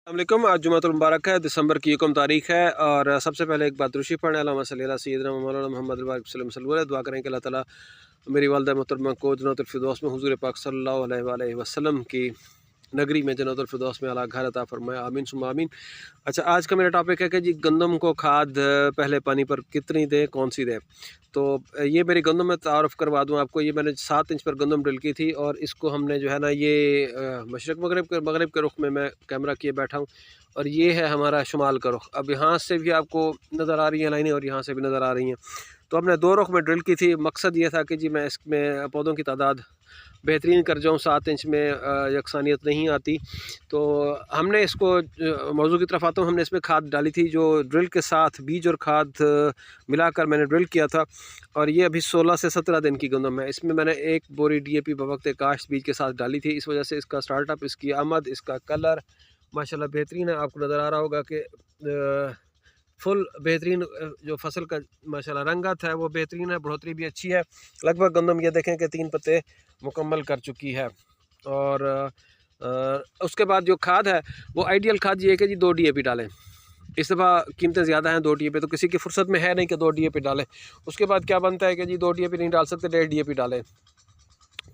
अस्सलामुअलैकुम। आज जुमातुल मुबारक है, दिसंबर की 1 तारीख है। और सबसे पहले एक बात दुरूशी पढ़ें, अल्लाहुम्मा सल्ली अला सय्यिदिना मौलाना मुहम्मद वसल्लम। दुआ करें कि अल्लाह ताला मेरी वालिदा मोहतरमा को जन्नतुल फिरदौस में हुज़ूर पाक सल्लल्लाहु अलैहि वसल्लम की नगरी में जन्नतुल फिरदौस में आला घर अता फरमाए, आमीन सुम्मा आमीन। अच्छा, आज का मेरा टॉपिक है कि जी गंदम को खाद पहले पानी पर कितनी दें, कौन सी दें। तो ये मेरी गंदम में तारुफ़ करवा दूँ आपको। ये मैंने 7 इंच पर गंदम ड्रिल की थी और इसको हमने जो है ना ये मशरक़ मगरिब के रुख में मैं कैमरा किए बैठा हूँ और ये है हमारा शुमाल का रुख। अब यहाँ से भी आपको नज़र आ रही हैं लाइनें और यहाँ से भी नज़र आ रही हैं। तो हमने 2 रुख में ड्रिल की थी। मकसद ये था कि जी मैं इसमें पौधों की तादाद बेहतरीन कर जाऊँ। 7 इंच में यकसानियत नहीं आती। तो हमने इसको मौजू की तरफ आता हूँ। हमने इसमें खाद डाली थी जो ड्रिल के साथ बीज और खाद मिलाकर मैंने ड्रिल किया था। और ये अभी 16 से 17 दिन की गंदम है। इसमें मैंने 1 बोरी डीएपी बवक्त काश्त बीज के साथ डाली थी। इस वजह से इसका स्टार्टअप, इसकी आमद, इसका कलर माशाल्लाह बेहतरीन है। आपको नज़र आ रहा होगा कि फुल बेहतरीन जो फसल का माशाल्लाह रंगत है वो बेहतरीन है, बढ़ोतरी भी अच्छी है। लगभग गंदम ये देखें कि 3 पत्ते मुकम्मल कर चुकी है। और उसके बाद जो खाद है वो आइडियल खाद ये है कि जी 2 डीएपी डालें। इस दफ़ा कीमतें ज़्यादा हैं 2 डीएपी, तो किसी की फुर्सत में है नहीं कि 2 डीएपी डालें। उसके बाद क्या बनता है कि जी 2 डीएपी नहीं डाल सकते, 1.5 डीएपी डालें।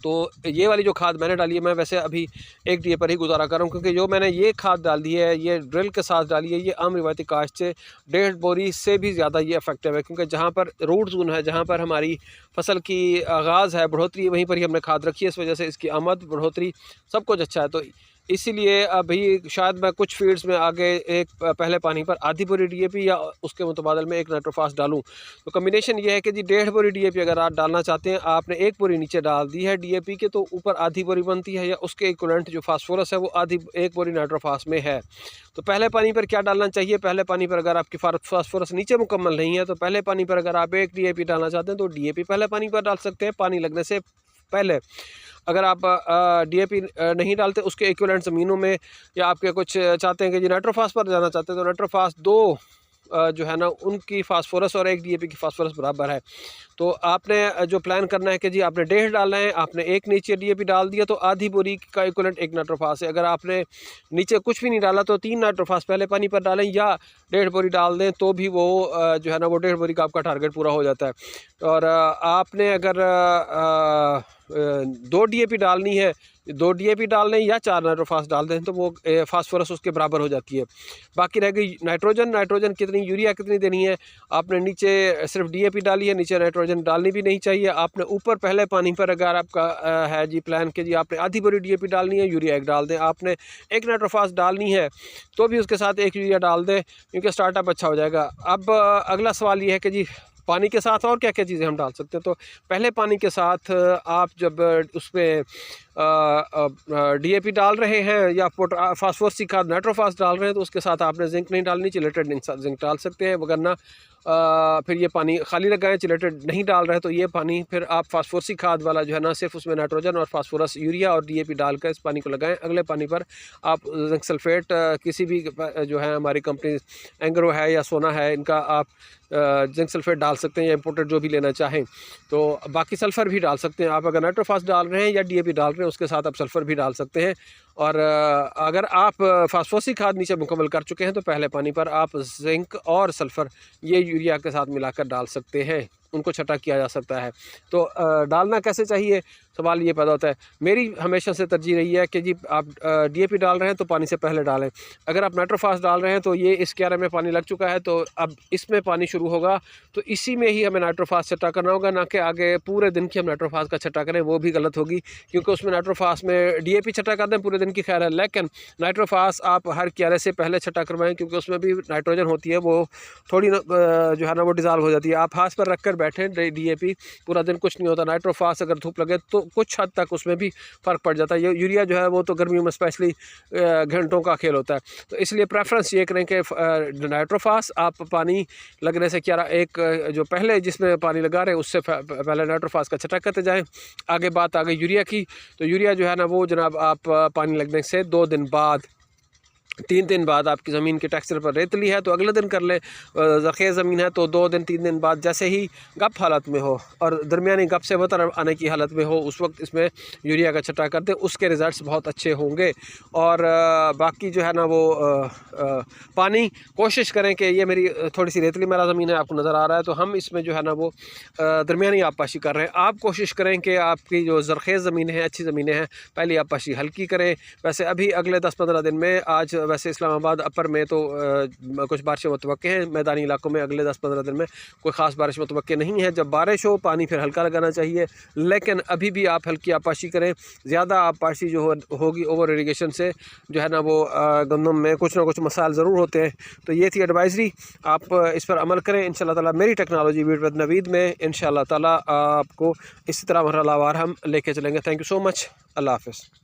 तो ये वाली जो खाद मैंने डाली है, मैं वैसे अभी 1 डीए पर ही गुजारा कर रहा हूँ, क्योंकि जो मैंने ये खाद डाल दी है ये ड्रिल के साथ डाली है, ये आम रिवायती काश्त से 1.5 बोरी से भी ज़्यादा ये इफेक्टिव है। क्योंकि जहाँ पर रूट जोन है, जहाँ पर हमारी फसल की आगाज़ है, बढ़ोतरी, वहीं पर ही हमने खाद रखी है। इस वजह से इसकी आमद, बढ़ोतरी सब कुछ अच्छा है। तो इसीलिए अभी शायद मैं कुछ फील्ड्स में आगे एक पहले पानी पर आधी बोरी डीएपी या उसके मुतबादल में 1 नाइट्रोफास डालूं। तो कम्बिनेशन ये है कि जी 1.5 बोरी डीएपी अगर आप डालना चाहते हैं, आपने 1 बोरी नीचे डाल दी है डीएपी के, तो ऊपर आधी बोरी बनती है, या उसके इक्विवेलेंट जो फास्फोरस है वो आधी 1 बोरी नाइट्रोफास में है। तो पहले पानी पर क्या डालना चाहिए? पहले पानी पर अगर आपकी फास्फोरस नीचे मुकम्मल नहीं है, तो पहले पानी पर अगर आप 1 डीएपी डालना चाहते हैं तो डीएपी पहले पानी पर डाल सकते हैं, पानी लगने से पहले। अगर आप डीएपी नहीं डालते, उसके इक्विवेलेंट ज़मीनों में, या आपके कुछ चाहते हैं कि जी नाइट्रोफास पर जाना चाहते हैं, तो नाइट्रोफास 2 जो है ना उनकी फास्फोरस और 1 डीएपी की फास्फोरस बराबर है। तो आपने जो प्लान करना है कि जी आपने 1.5 डालना है, आपने 1 नीचे डीएपी डाल दिया, तो आधी बोरी का इक्विवेलेंट 1 नाइट्रोफास है। अगर आपने नीचे कुछ भी नहीं डाला तो 3 नाइट्रोफास पहले पानी पर डालें, या 1.5 बोरी डाल दें, तो भी वो जो है ना वो 1.5 बोरी का आपका टारगेट पूरा हो जाता है। और आपने अगर 2 डीएपी डालनी है, 2 डीएपी डाल लें या 4 नाइट्रोफास डाल दें, तो वो फास्फोरस उसके बराबर हो जाती है। बाकी रह गई नाइट्रोजन कितनी, यूरिया कितनी देनी है। आपने नीचे सिर्फ डीएपी डाली है, नीचे नाइट्रोजन डालनी भी नहीं चाहिए। आपने ऊपर पहले पानी पर अगर आपका है जी प्लान के जी आपने आधी बोरी डीएपी डालनी है, यूरिया 1 डाल दें। आपने 1 नाइट्रोफास डालनी है तो भी उसके साथ 1 यूरिया डाल दें, क्योंकि स्टार्टअप अच्छा हो जाएगा। अब अगला सवाल ये है कि जी पानी के साथ और क्या क्या चीज़ें हम डाल सकते हैं। तो पहले पानी के साथ आप जब उसमें डीएपी डाल रहे हैं या फास्फोरस की खाद नाइट्रोफास डाल रहे हैं, तो उसके साथ आपने जिंक नहीं डालनी, चिलेटेड जिंक डाल सकते हैं, वगरना फिर ये पानी खाली लगाएं। चिलेटेड नहीं डाल रहे तो ये पानी फिर आप फास्फोरसी खाद वाला जो है ना, सिर्फ उसमें नाइट्रोजन और फास्फोरस, यूरिया और डीएपी डालकर इस पानी को लगाएं। अगले पानी पर आप जिंक सल्फेट किसी भी जो है हमारी कंपनी एंग्रो है या सोना है, इनका आप जिंक सल्फेट डाल सकते हैं, या इंपोर्टेड जो भी लेना चाहें। तो बाकी सल्फ़र भी डाल सकते हैं आप। अगर नाइट्रोफास डाल रहे हैं या डीएपी डाल रहे हैं, उसके साथ आप सल्फ़र भी डाल सकते हैं। और अगर आप फास्फोरसी खाद नीचे मुकम्मल कर चुके हैं, तो पहले पानी पर आप जिंक और सल्फ़र ये यूरिया के साथ मिलाकर डाल सकते हैं, उनको छटा किया जा सकता है। तो डालना कैसे चाहिए, सवाल ये पैदा होता है। मेरी हमेशा से तरजीह रही है कि जी आप डीएपी डाल रहे हैं तो पानी से पहले डालें। अगर आप नाइट्रोफास डाल रहे हैं तो ये इस क्यारे में पानी लग चुका है, तो अब इसमें पानी शुरू होगा, तो इसी में ही हमें नाइट्रोफास छटा करना होगा, ना कि आगे पूरे दिन की हम नाइट्रोफास का छटा करें, वो भी गलत होगी। क्योंकि उसमें नाइट्रोफास में डीएपी छटा कर दें पूरे दिन की खैर है, लेकिन नाइट्रोफास आप हर क्यारे से पहले छटा करवाएं, क्योंकि उसमें भी नाइट्रोजन होती है, वो थोड़ी जो है ना वो डिज़ाल्व हो जाती है। आप हाथ पर रख कर बैठें, डीएपी पूरा दिन कुछ नहीं होता। नाइट्रोफास अगर धूप लगे तो कुछ हद तक उसमें भी फ़र्क पड़ जाता है। ये यूरिया जो है वो तो गर्मियों में स्पेशली घंटों का खेल होता है। तो इसलिए प्रेफरेंस ये करें कि नाइट्रोफास आप पानी लगने से क्या एक जो पहले जिसमें पानी लगा रहे हैं उससे पहले नाइट्रोफास का छटा करते जाएं। आगे बात आ गई यूरिया की, तो यूरिया जो है ना वो जनाब आप पानी लगने से 2 दिन बाद 3 दिन बाद आपकी ज़मीन के टेक्सचर पर रेतली है तो अगले दिन कर लें, ज़रख़ेज़ ज़मीन है तो 2 दिन 3 दिन बाद, जैसे ही गप हालत में हो और दरमियानी गप से बतर आने की हालत में हो उस वक्त इसमें यूरिया का छटा कर दें, उसके रिज़ल्ट्स बहुत अच्छे होंगे। और बाकी जो है ना वो पानी कोशिश करें कि ये मेरी थोड़ी सी रेतली मेरा ज़मीन है, आपको नज़र आ रहा है, तो हम इसमें जो है ना वो दरमियानी आबपाशी कर रहे हैं। आप कोशिश करें कि आपकी जो ज़रख़ेज़ ज़मीनें हैं, अच्छी ज़मीनें हैं, पहली आबपाशी हल्की करें। वैसे अभी अगले 10-15 दिन में, आज वैसे इस्लामाबाद अपर में तो कुछ बारिशें मुतवक्के हैं, मैदानी इलाकों में अगले 10-15 दिन में कोई ख़ास बारिश मुतवक्के नहीं है। जब बारिश हो पानी फिर हल्का लगाना चाहिए, लेकिन अभी भी आप हल्की आबपाशी करें। ज़्यादा आबपाशी जो होगी ओवर इरीगेशन से जो है ना वो गंदम में कुछ ना कुछ मसाइल ज़रूर होते हैं। तो ये थी एडवाइज़री, आप इस पर अमल करें। इंशाअल्लाह ताला मेरी टेक्नोलॉजी विद नवीद में इंशाअल्लाह ताला आपको इसी तरह मरहलावार हम लेके चलेंगे। Thank you so much. अल्लाह हाफ़िज़।